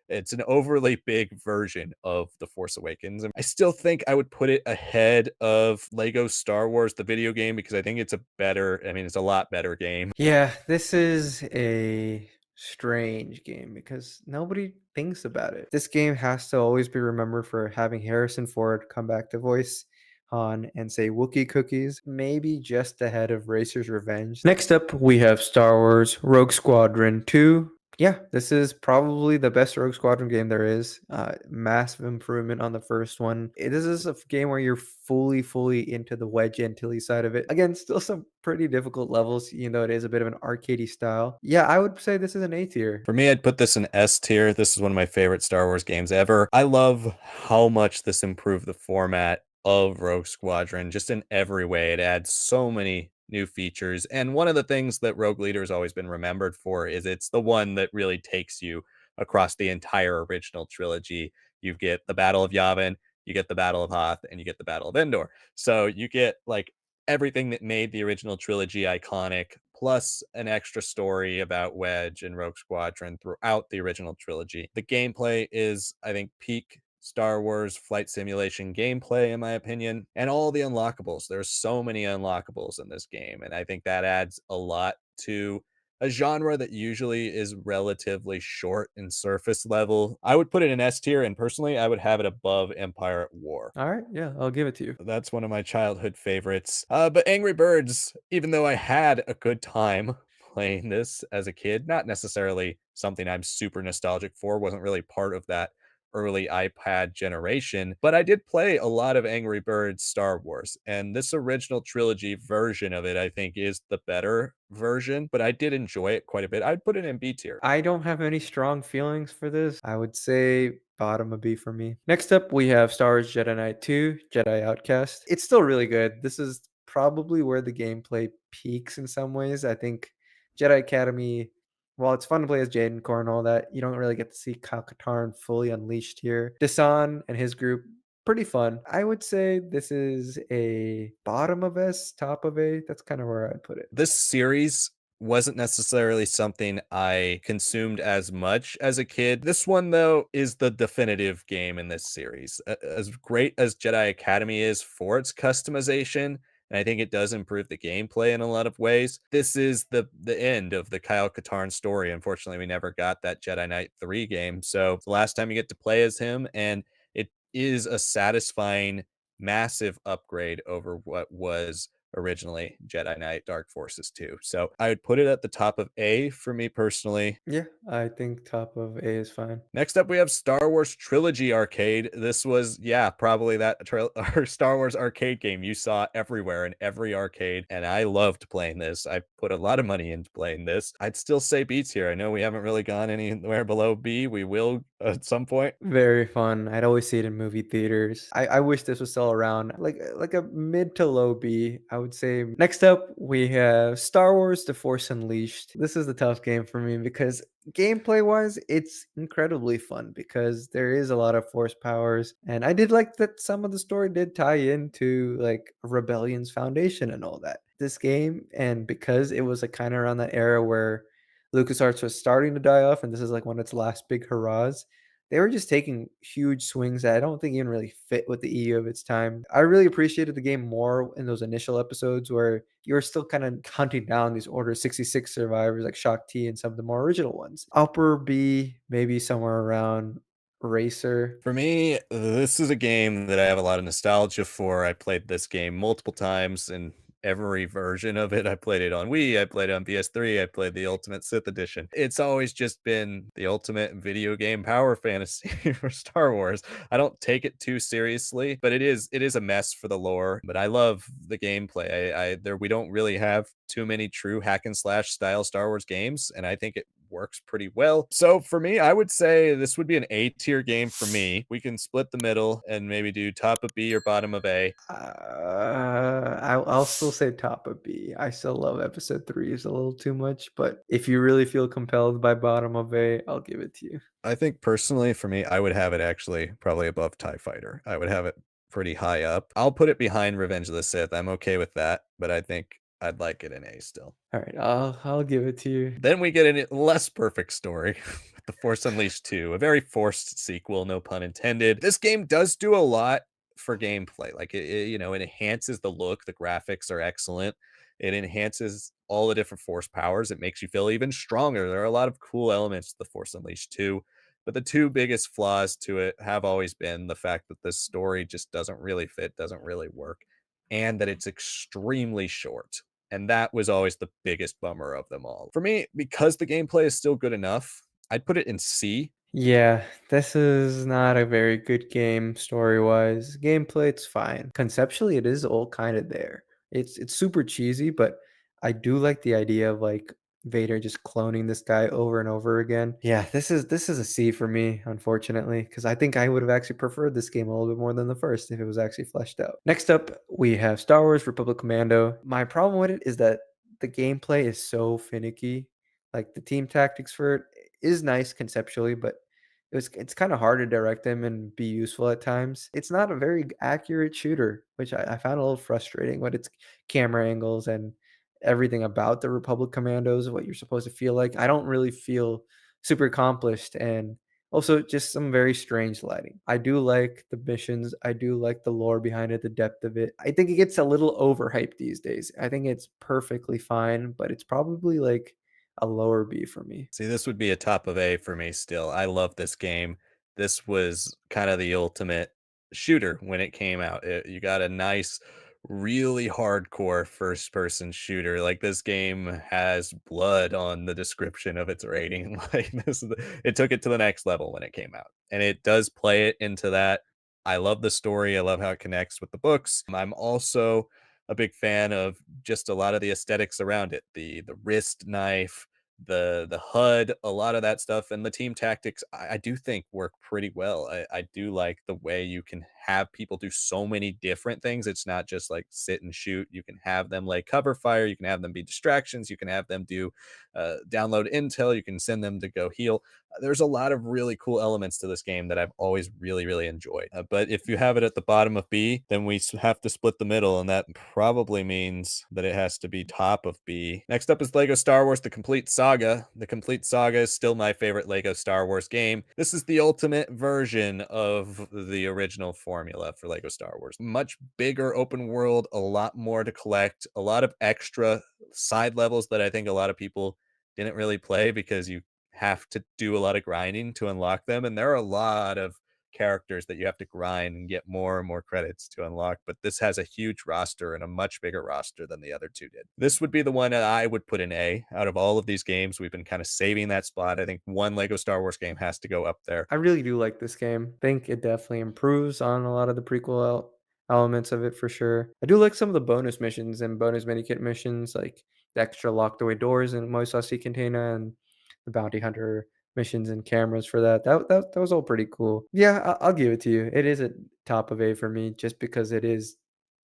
It's an overly big version of The Force Awakens. And I still think I would put it ahead of Lego Star Wars, the video game, because I think it's a lot better game. Yeah, this is a strange game because nobody thinks about it. This game has to always be remembered for having Harrison Ford come back to voice Han and say Wookiee cookies, maybe just ahead of Racer's Revenge. Next up, we have Star Wars Rogue Squadron 2. Yeah, this is probably the best Rogue Squadron game there is. Massive improvement on the first one. This is a game where you're fully into the Wedge Antilles side of it. Again, still some pretty difficult levels, even though it is a bit of an arcadey style. Yeah, I would say this is an A tier. For me, I'd put this in S tier. This is one of my favorite Star Wars games ever. I love how much this improved the format of Rogue Squadron, just in every way. It adds so many new features. And one of the things that Rogue Leader has always been remembered for is it's the one that really takes you across the entire original trilogy. You get the Battle of Yavin, you get the Battle of Hoth, and you get the Battle of Endor. So you get like everything that made the original trilogy iconic, plus an extra story about Wedge and Rogue Squadron throughout the original trilogy. The gameplay is, I think, peak Star Wars flight simulation gameplay, in my opinion, and all the unlockables. There's so many unlockables in this game, and I think that adds a lot to a genre that usually is relatively short and surface level. I would put it in S tier, and personally, I would have it above Empire at War. All right, yeah, I'll give it to you. That's one of my childhood favorites. But Angry Birds, even though I had a good time playing this as a kid. Not necessarily something I'm super nostalgic for, wasn't really part of that early iPad generation, but I did play a lot of Angry Birds Star Wars, and this original trilogy version of it, I think, is the better version, but I did enjoy it quite a bit. I'd put it in B tier. I don't have any strong feelings for this. I would say bottom of B for me. Next up, we have Star Wars Jedi Knight 2, Jedi Outcast. It's still really good. This is probably where the gameplay peaks in some ways. I think Jedi Academy, while it's fun to play as Jaden Core and all that, you don't really get to see Kyle Katarn fully unleashed here. Desan and his group, pretty fun. I would say this is a bottom of S, top of A. That's kind of where I'd put it. This series wasn't necessarily something I consumed as much as a kid. This one, though, is the definitive game in this series. As great as Jedi Academy is for its customization, and I think it does improve the gameplay in a lot of ways, this is the end of the Kyle Katarn story. Unfortunately, we never got that Jedi Knight 3 game, so it's the last time you get to play as him, and it is a satisfying, massive upgrade over what was originally Jedi Knight Dark Forces 2. So I would put it at the top of A for me personally. Yeah, I think top of A is fine. Next up, we have Star Wars Trilogy Arcade. This was, yeah, probably that or Star Wars arcade game you saw everywhere in every arcade, and I loved playing this. I put a lot of money into playing this. I'd still say B's here. I know we haven't really gone anywhere below B. We will at some point. Very fun. I'd always see it in movie theaters. I wish this was still around. Like a mid to low B, I would say. Next up, we have Star Wars: The Force Unleashed. This is the tough game for me because gameplay wise, it's incredibly fun because there is a lot of force powers. And I did like that some of the story did tie into like Rebellion's foundation and all that. This game, and because it was like kind of around that era where LucasArts was starting to die off, and this is like one of its last big hurrahs. They were just taking huge swings that I don't think even really fit with the EU of its time. I really appreciated the game more in those initial episodes where you were still kind of hunting down these Order 66 survivors like Shock T and some of the more original ones. Upper B, maybe somewhere around Racer. For me, this is a game that I have a lot of nostalgia for. I played this game multiple times in every version of it. I played it on Wii, I played it on PS3, I played the Ultimate Sith Edition. It's always just been the ultimate video game power fantasy for Star Wars. I don't take it too seriously, but it is a mess for the lore. But I love the gameplay. I there we don't really have too many true hack and slash style Star Wars games, and I think it works pretty well. So for me, I would say this would be an A tier game for me. We can split the middle and maybe do top of B or bottom of A. I'll still say top of B. I still love episode 3 is a little too much, but if you really feel compelled by bottom of A, I'll give it to you. I think personally for me, I would have it actually probably above TIE Fighter. I would have it pretty high up. I'll put it behind Revenge of the Sith. I'm okay with that, but I think I'd like it in A still. All right, I'll give it to you. Then we get a less perfect story with The Force Unleashed 2, a very forced sequel, no pun intended. This game does do a lot for gameplay. Like it enhances the look, the graphics are excellent. It enhances all the different force powers. It makes you feel even stronger. There are a lot of cool elements to The Force Unleashed 2, but the two biggest flaws to it have always been the fact that the story just doesn't really fit, doesn't really work, and that it's extremely short. And that was always the biggest bummer of them all. For me, because the gameplay is still good enough, I'd put it in C. Yeah, this is not a very good game story-wise. Gameplay, it's fine. Conceptually, it is all kind of there. It's super cheesy, but I do like the idea of like Vader just cloning this guy over and over again. Yeah, this is a C for me, unfortunately, because I think I would have actually preferred this game a little bit more than the first if it was actually fleshed out. Next up, we have Star Wars Republic Commando. My problem with it is that the gameplay is so finicky. Like the team tactics for it is nice conceptually, but it's kind of hard to direct them and be useful at times. It's not a very accurate shooter, which I found a little frustrating with its camera angles and everything about the Republic Commandos, what you're supposed to feel like. I don't really feel super accomplished, and also just some very strange lighting. I do like the missions. I do like the lore behind it, the depth of it. I think it gets a little overhyped these days. I think it's perfectly fine, but it's probably like a lower B for me. See, this would be a top of A for me still. I love this game. This was kind of the ultimate shooter when it came out. You got a nice really hardcore first person shooter. Like this game has blood on the description of its rating. Like it took it to the next level when it came out. And it does play it into that. I love the story. I love how it connects with the books. I'm also a big fan of just a lot of the aesthetics around it. The wrist knife, the HUD, a lot of that stuff, and the team tactics, I do think work pretty well. I do like the way you can have people do so many different things. It's not just like sit and shoot. You can have them lay cover fire. You can have them be distractions. You can have them do download intel. You can send them to go heal. There's a lot of really cool elements to this game that I've always really, really enjoyed. But if you have it at the bottom of B, then we have to split the middle, and that probably means that it has to be top of B. Next up is Lego Star Wars The Complete Saga. The Complete Saga is still my favorite Lego Star Wars game. This is the ultimate version of the original formula for Lego Star Wars. Much bigger open world, a lot more to collect, a lot of extra side levels that I think a lot of people didn't really play because you have to do a lot of grinding to unlock them. And there are a lot of characters that you have to grind and get more and more credits to unlock. But this has a huge roster and a much bigger roster than the other two did. This would be the one that I would put in A out of all of these games. We've been kind of saving that spot. I think one Lego Star Wars game has to go up there. I really do like this game. Think it definitely improves on a lot of the prequel elements of it for sure. I do like some of the bonus missions and bonus minikit missions, like the extra locked away doors in Moisasi Container and the bounty hunter missions and cameras for that. That was all pretty cool. Yeah, I'll give it to you. It is a top of A for me just because it is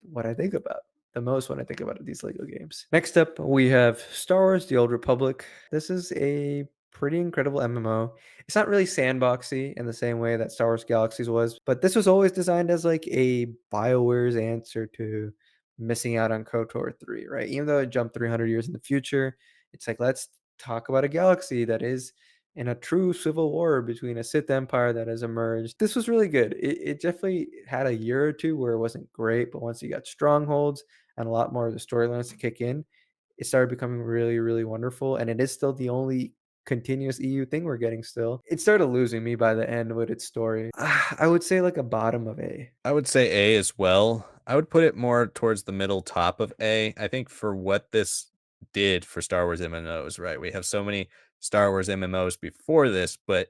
what I think about the most when I think about these Lego games. Next up, we have Star Wars: The Old Republic. This is a pretty incredible MMO. It's not really sandboxy in the same way that Star Wars Galaxies was, but this was always designed as like a BioWare's answer to missing out on KOTOR 3, right? Even though it jumped 300 years in the future, it's like let's talk about a galaxy that is in a true civil war between a Sith empire that has emerged. This was really good. It definitely had a year or two where it wasn't great, but once you got strongholds and a lot more of the storylines to kick in, it started becoming really, really wonderful. And it is still the only continuous EU thing we're getting still. It started losing me by the end with its story. I would say like a bottom of A. I would say A as well. I would put it more towards the middle top of A. I think for what this did for Star Wars MMOs, right? We have so many Star Wars MMOs before this, but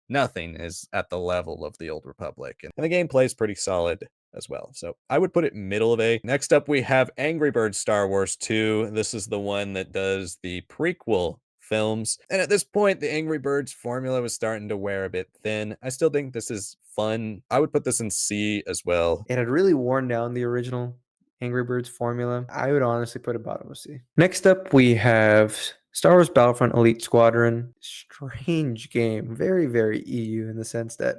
nothing is at the level of the Old Republic. And the gameplay is pretty solid as well. So I would put it middle of A. Next up, we have Angry Birds Star Wars 2. This is the one that does the prequel films. And at this point, the Angry Birds formula was starting to wear a bit thin. I still think this is fun. I would put this in C as well. It had really worn down the original Angry Birds formula. I would honestly put it bottom of C. Next up, we have Star Wars Battlefront Elite Squadron. Strange game. Very, very EU in the sense that,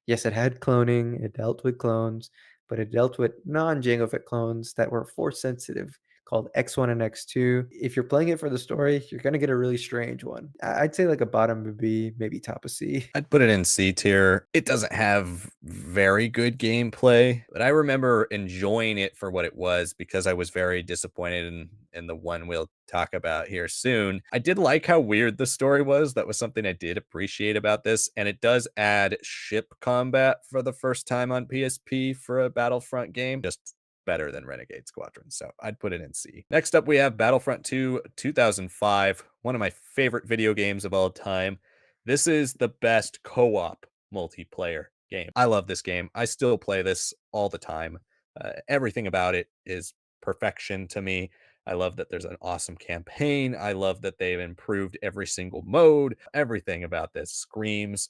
yes, it had cloning, it dealt with clones, but it dealt with non-Jango Fett clones that were force sensitive called X1 and X2. If you're playing it for the story, you're going to get a really strange one. I'd say like a bottom of B, maybe top of C. I'd put it in C tier. It doesn't have very good gameplay, but I remember enjoying it for what it was because I was very disappointed in the one we'll talk about here soon. I did like how weird the story was. That was something I did appreciate about this. And it does add ship combat for the first time on PSP for a Battlefront game. Just better than Renegade Squadron. So I'd put it in C. Next up, we have Battlefront II 2005, one of my favorite video games of all time. This is the best co-op multiplayer game. I love this game. I still play this all the time. Everything about it is perfection to me. I love that there's an awesome campaign. I love that they've improved every single mode. Everything about this screams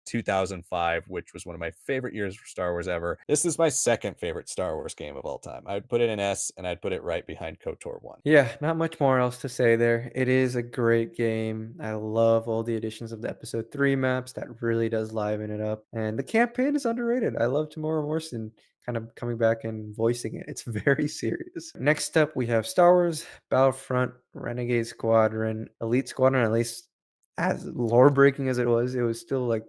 2005, which was one of my favorite years for Star Wars ever. This is my second favorite Star Wars game of all time. I'd put it in S, and I'd put it right behind KOTOR 1. Yeah, not much more else to say there. It is a great game. I love all the additions of the episode 3 maps. That really does liven it up. And the campaign is underrated. I love Tamora Morrison kind of coming back and voicing it. It's very serious. Next up, we have Star Wars Battlefront, Renegade Squadron, Elite Squadron, at least as lore breaking as it was still like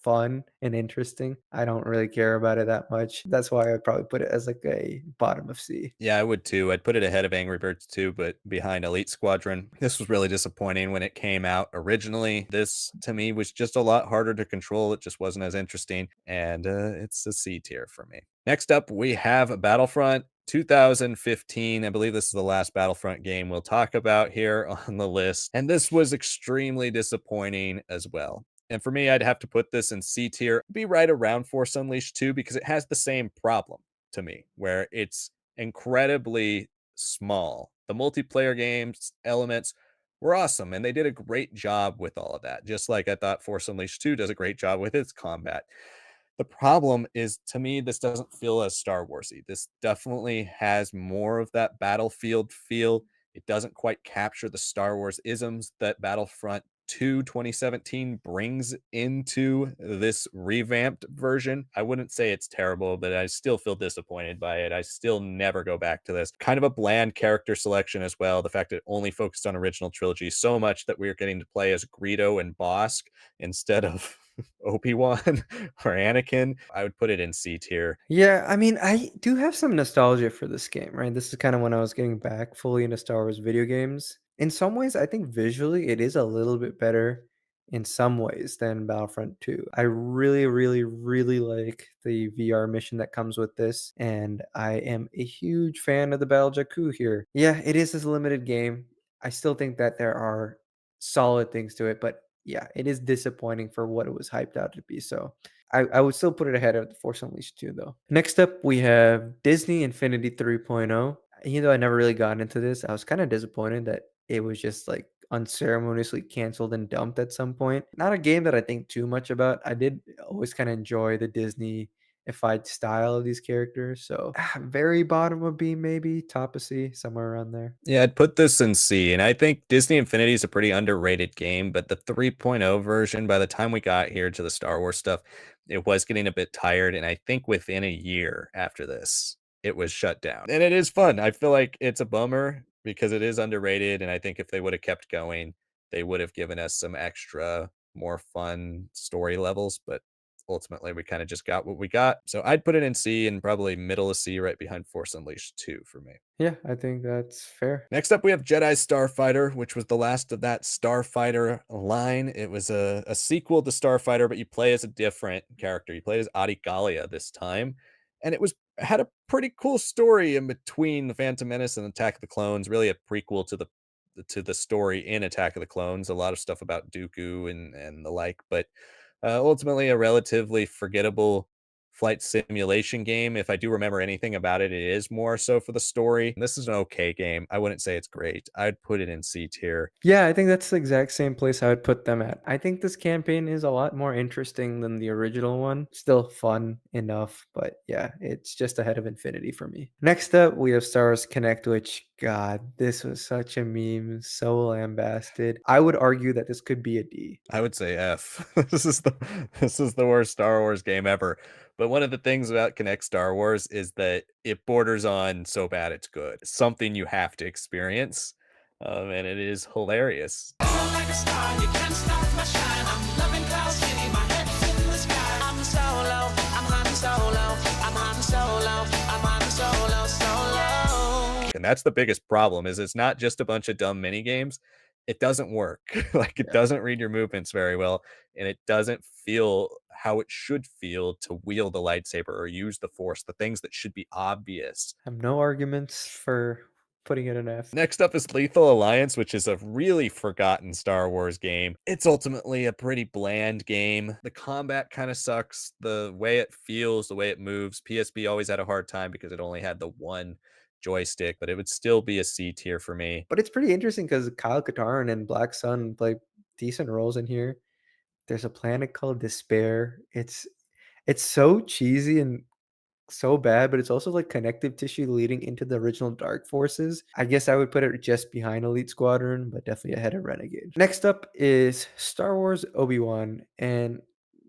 fun and interesting. I don't really care about it that much. That's why I'd probably put it as like a bottom of C. Yeah, I would too. I'd put it ahead of Angry Birds 2, but behind Elite Squadron. This was really disappointing when it came out originally. This, to me, was just a lot harder to control. It just wasn't as interesting, and it's a C tier for me. Next up, we have Battlefront 2015. I believe this is the last Battlefront game we'll talk about here on the list, and this was extremely disappointing as well. And for me, I'd have to put this in C tier, be right around Force Unleashed 2 because it has the same problem to me, where it's incredibly small. The multiplayer games elements were awesome, and they did a great job with all of that, just like I thought Force Unleashed 2 does a great job with its combat. The problem is, to me, this doesn't feel as Star Warsy. This definitely has more of that Battlefield feel. It doesn't quite capture the Star Wars isms that Battlefront 2 2017 brings into this revamped version. I wouldn't say it's terrible, but I still feel disappointed by it. I still never go back to this. Kind of a bland character selection as well. The fact that it only focused on original trilogy so much that we were getting to play as Greedo and Bosk instead of Obi-Wan or Anakin. I would put it in C tier. Yeah, I mean, I do have some nostalgia for this game, right? This is kind of when I was getting back fully into Star Wars video games. In some ways, I think visually it is a little bit better in some ways than Battlefront 2. I really, really, really like the VR mission that comes with this, and I am a huge fan of the Battle Jakku here. Yeah, it is this limited game. I still think that there are solid things to it, but yeah, it is disappointing for what it was hyped out to be. So I would still put it ahead of The Force Unleashed 2, though. Next up, we have Disney Infinity 3.0. Even though I never really got into this, I was kind of disappointed that it was just like unceremoniously canceled and dumped at some point. Not a game that I think too much about. I did always kind of enjoy the Disney-ified style of these characters. So, very bottom of B, maybe top of C, somewhere around there. Yeah, I'd put this in C, and I think Disney Infinity is a pretty underrated game, but the 3.0 version, by the time we got here to the Star Wars stuff, it was getting a bit tired, and I think within a year after this, it was shut down. And it is fun. I feel like it's a bummer because it is underrated, and I think if they would have kept going, they would have given us some extra, more fun story levels, but ultimately we kind of just got what we got. So I'd put it in C and probably middle of C right behind Force Unleashed 2 for me. Yeah, I think that's fair. Next up, we have Jedi Starfighter, which was the last of that Starfighter line. It was a sequel to Starfighter, but you play as a different character. You played as Adi Gallia this time, and it was had a pretty cool story in between the Phantom Menace and Attack of the Clones. Really, a prequel to the story in Attack of the Clones. A lot of stuff about Dooku and the like, but ultimately a relatively forgettable flight simulation game. If I do remember anything about it, it is more so for the story. This is an okay game. I wouldn't say it's great. I'd put it in C tier. Yeah, I think that's the exact same place I would put them at. I think this campaign is a lot more interesting than the original one. Still fun enough, but yeah, it's just ahead of Infinity for me. Next up, we have Star Wars Kinect, which, God, this was such a meme, so lambasted. I would argue that this could be a D. I would say F. This is the worst Star Wars game ever. But one of the things about Connect Star Wars is that it borders on so bad it's good. Something you have to experience. And it is hilarious. Like a star, you can't stop my shine. I'm loving clouds, hitting my head in the sky. I'm solo, I'm Han Solo, I'm Han Solo, I'm Han Solo, solo. And that's the biggest problem is it's not just a bunch of dumb mini games. It doesn't work. Like it Yeah. doesn't read your movements very well, and it doesn't feel how it should feel to wield the lightsaber or use the force, the things that should be obvious. I have no arguments for putting it an F. Next up is Lethal Alliance, which is a really forgotten Star Wars game. It's ultimately a pretty bland game. The combat kind of sucks. The way it feels, the way it moves. PSP always had a hard time because it only had the one joystick, but it would still be a C tier for me. But it's pretty interesting because Kyle Katarn and Black Sun play decent roles in here. There's a planet called Despair. It's so cheesy and so bad, but it's also like connective tissue leading into the original Dark Forces. I guess I would put it just behind Elite Squadron, but definitely ahead of Renegade. Next up is Star Wars Obi-Wan, and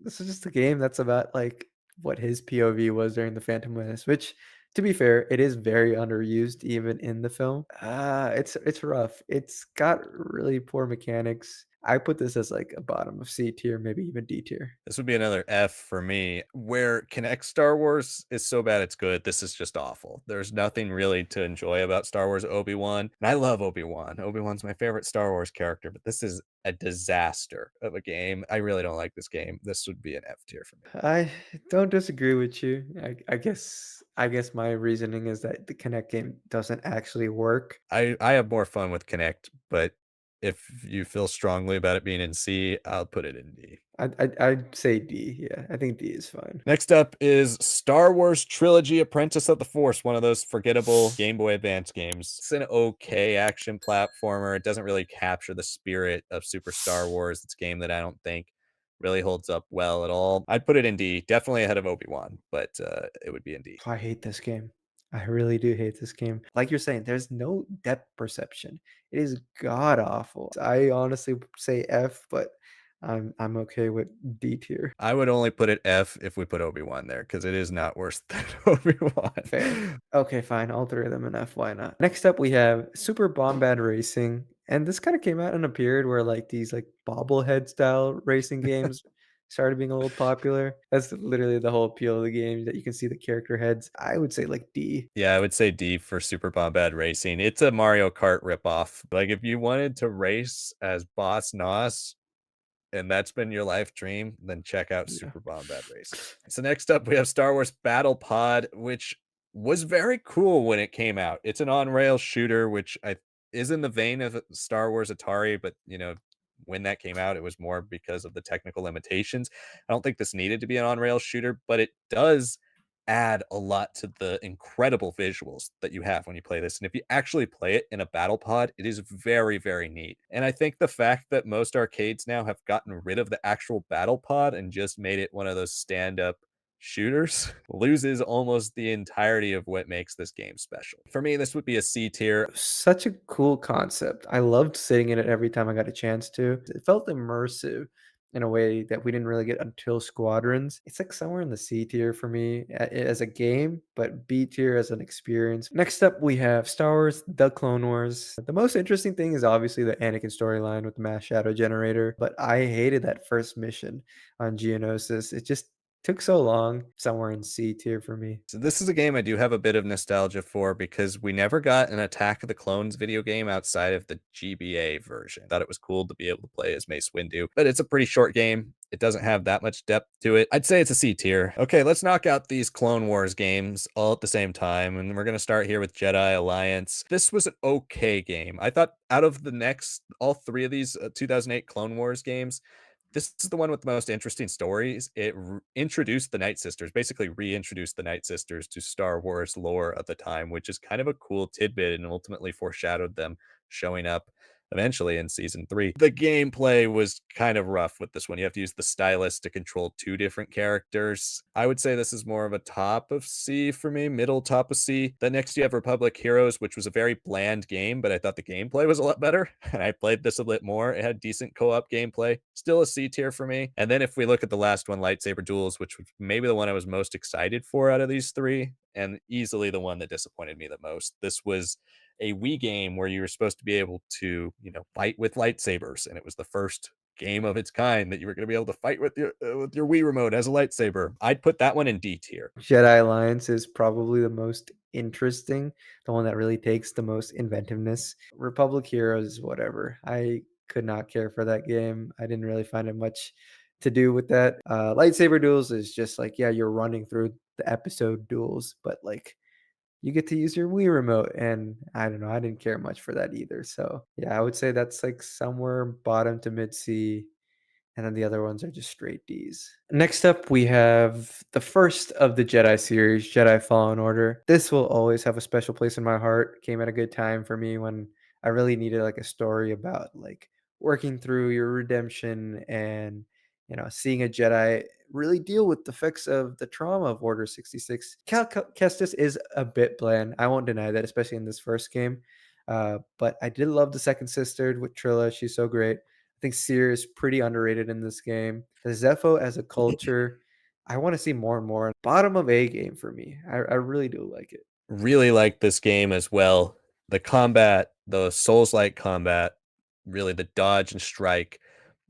this is just a game that's about like what his POV was during the Phantom Menace, which to be fair, it is very underused even in the film. It's rough. It's got really poor mechanics. I put this as like a bottom of C tier, maybe even D tier. This would be another F for me. Where Kinect Star Wars is so bad it's good, this is just awful. There's nothing really to enjoy about Star Wars Obi-Wan. And I love Obi-Wan. Obi-Wan's my favorite Star Wars character, but this is a disaster of a game. I really don't like this game. This would be an F tier for me. I don't disagree with you. I guess my reasoning is that the Kinect game doesn't actually work. I have more fun with Kinect, but if you feel strongly about it being in C, I'll put it in D. I'd say D. Yeah, I think D is fine. Next up is Star Wars Trilogy Apprentice of the Force, one of those forgettable Game Boy Advance games. It's an okay action platformer. It doesn't really capture the spirit of Super Star Wars. It's a game that I don't think really holds up well at all. I'd put it in D, definitely ahead of Obi-Wan, but it would be in D. I hate this game. I really do hate this game. Like you're saying, there's no depth perception. It is god awful. I honestly say F, but I'm okay with D tier. I would only put it F if we put Obi-Wan there, because it is not worse than Obi-Wan. Fair. Okay, fine. All three of them in F. Why not? Next up, we have Super Bombad Racing, and this kind of came out in a period where like these like bobblehead style racing games started being a little popular. That's literally the whole appeal of the game, that you can see the character heads. I would say like D. Yeah, I would say D for Super Bombad Racing. It's a Mario Kart ripoff. Like, if you wanted to race as Boss Noss, and that's been your life dream, then check out Yeah. Super Bombad Racing. So next up, we have Star Wars Battle Pod, which was very cool when it came out. It's an on-rail shooter, which is in the vein of Star Wars Atari, but when that came out, it was more because of the technical limitations. I don't think this needed to be an on-rail shooter, but it does add a lot to the incredible visuals that you have when you play this. And if you actually play it in a battle pod, it is very, very neat. And I think the fact that most arcades now have gotten rid of the actual battle pod and just made it one of those stand-up shooters loses almost the entirety of what makes this game special. For me, this would be a C tier. Such a cool concept. I loved sitting in it every time I got a chance to. It felt immersive in a way that we didn't really get until Squadrons. It's like somewhere in the C tier for me as a game, but B tier as an experience. Next up, we have Star Wars The Clone Wars. The most interesting thing is obviously the Anakin storyline with the mass shadow generator, but I hated that first mission on Geonosis. It just took so long. Somewhere in C tier for me. So this is a game I do have a bit of nostalgia for, because we never got an Attack of the Clones video game outside of the GBA version. Thought it was cool to be able to play as Mace Windu, but it's a pretty short game. It doesn't have that much depth to it. I'd say it's a C tier. Okay, let's knock out these Clone Wars games all at the same time, and we're going to start here with Jedi Alliance. This was an okay game. I thought out of all three of these 2008 Clone Wars games, this is the one with the most interesting stories. It introduced the Night Sisters, basically reintroduced the Night Sisters to Star Wars lore at the time, which is kind of a cool tidbit, and ultimately foreshadowed them showing up eventually in season 3. The gameplay was kind of rough with this one. You have to use the stylus to control 2 different characters. I would say this is more of a top of C for me, middle top of C. Then next you have Republic Heroes, which was a very bland game, but I thought the gameplay was a lot better, and I played this a bit more. It had decent co-op gameplay. Still a C tier for me. And then if we look at the last one, Lightsaber Duels, which was maybe the one I was most excited for out of these 3, and easily the one that disappointed me the most. This was a Wii game where you were supposed to be able to, fight with lightsabers, and it was the first game of its kind that you were going to be able to fight with your Wii remote as a lightsaber. I'd put that one in D tier. Jedi Alliance is probably the most interesting, the one that really takes the most inventiveness. Republic Heroes, whatever. I could not care for that game. I didn't really find it much to do with that. Lightsaber Duels is just like, yeah, you're running through the episode duels, but like you get to use your Wii remote, and I don't know, I didn't care much for that either. So yeah, I would say that's like somewhere bottom to mid C, and then the other ones are just straight Ds. Next up, we have the first of the Jedi series, Jedi Fallen Order. This will always have a special place in my heart. Came at a good time for me when I really needed like a story about like working through your redemption and seeing a Jedi really deal with the effects of the trauma of Order 66. Cal Kestis is a bit bland. I won't deny that, especially in this first game. But I did love the second sister with Trilla. She's so great. I think Seer is pretty underrated in this game. The Zepho as a culture, I want to see more and more. Bottom of A game for me. I really do like it. Really like this game as well. The combat, the Souls-like combat, really the dodge and strike,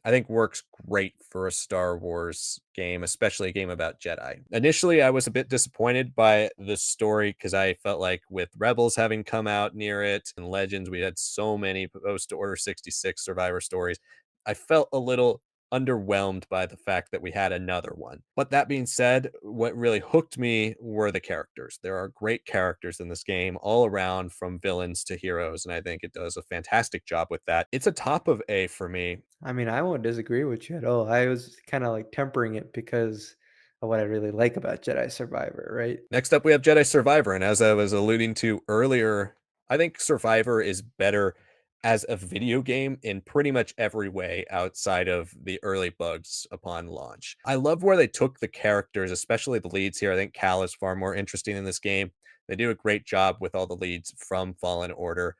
I think works great for a Star Wars game, especially a game about Jedi. Initially, I was a bit disappointed by the story because I felt like with Rebels having come out near it and Legends, we had so many post Order 66 Survivor stories. I felt a little underwhelmed by the fact that we had another one. But that being said, what really hooked me were the characters. There are great characters in this game all around from villains to heroes, and I think it does a fantastic job with that. It's a top of A for me. I mean, I won't disagree with you at all. I was kind of like tempering it because of what I really like about Jedi Survivor, right? Next up, we have Jedi Survivor. And as I was alluding to earlier, I think Survivor is better as a video game in pretty much every way outside of the early bugs upon launch. I love where they took the characters, especially the leads here. I think Cal is far more interesting in this game. They do a great job with all the leads from Fallen Order.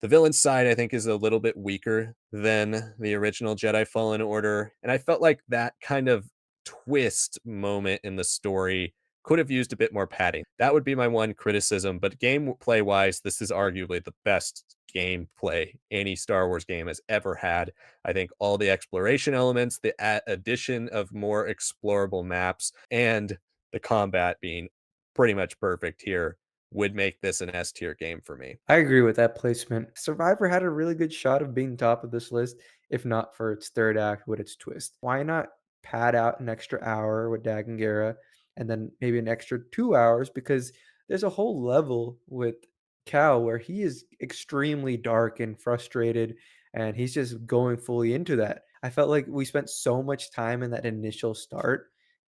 The villain side, I think, is a little bit weaker than the original Jedi Fallen Order. And I felt like that kind of twist moment in the story could have used a bit more padding. That would be my one criticism, but gameplay wise, this is arguably the best gameplay any Star Wars game has ever had. I think all the exploration elements, the addition of more explorable maps, and the combat being pretty much perfect here would make this an S tier game for me. I agree with that placement. Survivor had a really good shot of being top of this list, if not for its third act with its twist. Why not pad out an extra hour with Dagongera and then maybe an extra 2 hours? Because there's a whole level with Cal where he is extremely dark and frustrated, and he's just going fully into that. I felt like we spent so much time in that initial start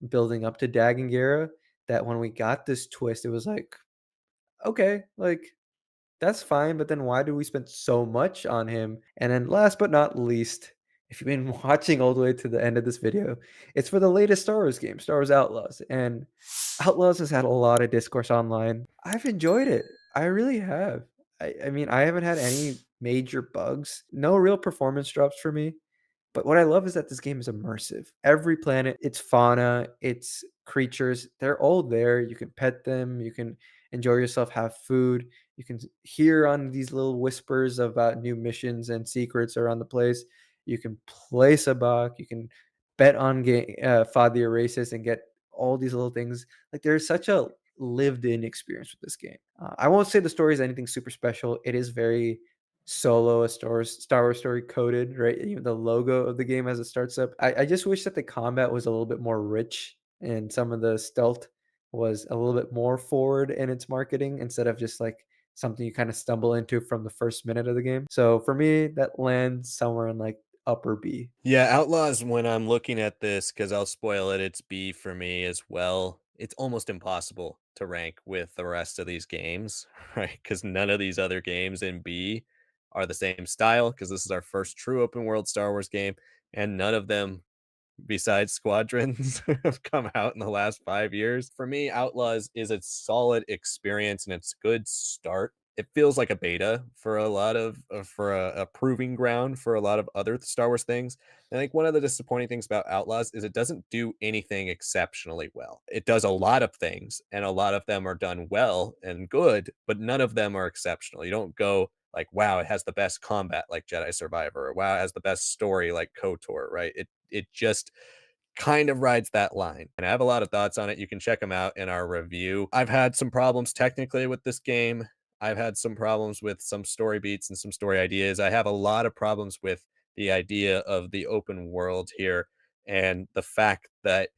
building up to Dagongera that when we got this twist, it was like, okay, like that's fine, but then why do we spend so much on him? And then last but not least, if you've been watching all the way to the end of this video, it's for the latest Star Wars game, Star Wars Outlaws. And Outlaws has had a lot of discourse online. I've enjoyed it. I really have. I mean, I haven't had any major bugs, no real performance drops for me. But what I love is that this game is immersive. Every planet, its fauna, its creatures, they're all there. You can pet them, you can enjoy yourself, have food. You can hear on these little whispers about new missions and secrets around the place. You can play Sabak, you can bet on Fadia races and get all these little things. Like there's such a lived in experience with this game. I won't say the story is anything super special. It is very solo, a Star Wars story coded, right? Even the logo of the game as it starts up. I just wish that the combat was a little bit more rich and some of the stealth was a little bit more forward in its marketing instead of just like something you kind of stumble into from the first minute of the game. So for me, that lands somewhere in like upper B. Yeah, Outlaws, when I'm looking at this, because I'll spoil it, it's B for me as well. It's almost impossible to rank with the rest of these games, right? Because none of these other games in B are the same style, because this is our first true open world Star Wars game, and none of them besides Squadrons have come out in the last 5 years. For me, Outlaws is a solid experience and it's a good start. It feels like a beta for a lot of for a proving ground for a lot of other Star Wars things. And I think one of the disappointing things about Outlaws is it doesn't do anything exceptionally well. It does a lot of things, and a lot of them are done well and good, but none of them are exceptional. You don't go like, wow, it has the best combat like Jedi Survivor, or wow, it has the best story like KOTOR, right? It just kind of rides that line. And I have a lot of thoughts on it. You can check them out in our review. I've had some problems technically with this game. I've had some problems with some story beats and some story ideas. I have a lot of problems with the idea of the open world here and the fact that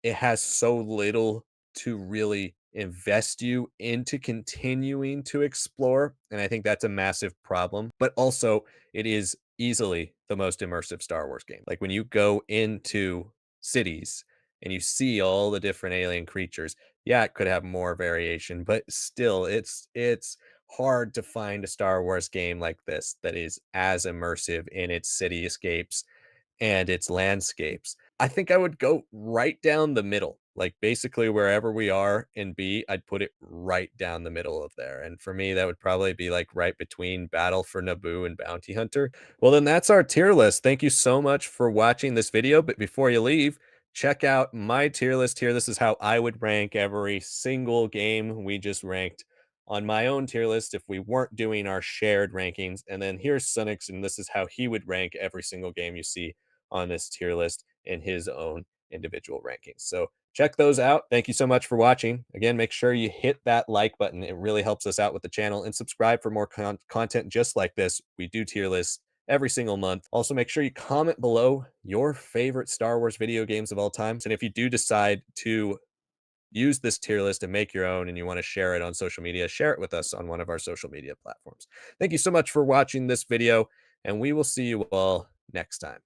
it has so little to really invest you into continuing to explore. And I think that's a massive problem. But also, it is easily the most immersive Star Wars game. Like when you go into cities and you see all the different alien creatures, yeah, it could have more variation, but still it's hard to find a Star Wars game like this that is as immersive in its cityscapes and its landscapes. I think I would go right down the middle. Like basically wherever we are in B, I'd put it right down the middle of there. And for me, that would probably be like right between Battle for Naboo and Bounty Hunter. Well, then that's our tier list. Thank you so much for watching this video. But before you leave, check out my tier list here. This is how I would rank every single game we just ranked on my own tier list if we weren't doing our shared rankings. And then here's Sonic's, and this is how he would rank every single game you see on this tier list in his own individual rankings. So check those out. Thank you so much for watching. Again, make sure you hit that like button. It really helps us out with the channel, and subscribe for more content just like this. We do tier lists every single month. Also, make sure you comment below your favorite Star Wars video games of all time. And if you do decide to use this tier list and make your own and you want to share it on social media, share it with us on one of our social media platforms. Thank you so much for watching this video, and we will see you all next time.